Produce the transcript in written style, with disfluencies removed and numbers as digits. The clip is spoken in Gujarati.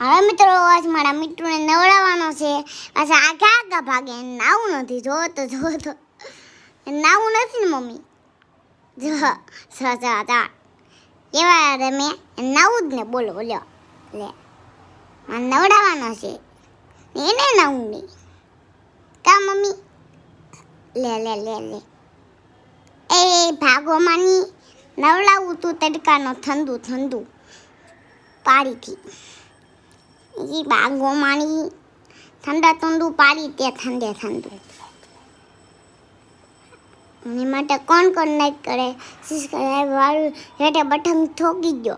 હવે મિત્રો આજ મારા મિત્રોને નવડાવવાનો છે. પાછા આગા આગા ભાગે નાવું નથી. જો તો નાવું નથી ને મમ્મી. જો એવા રમે નાવું જ ને. બોલો લ્યો લે નવડાવવાનો છે એને નાવું નહીં કા મમ્મી. લે લે લે લે એ ભાગો માની નવડાવું તું તડકાનો ઠંડુ ઠંડુ પાડીથી. એ ભાગો માની ઠંડા ઠંડુ પાડી તે ઠંડે ઠંડુ. એની માટે કોણ લાઈક કરે સબસ્ક્રાઈબ વાળું રેટે બટન ઠોકી દો.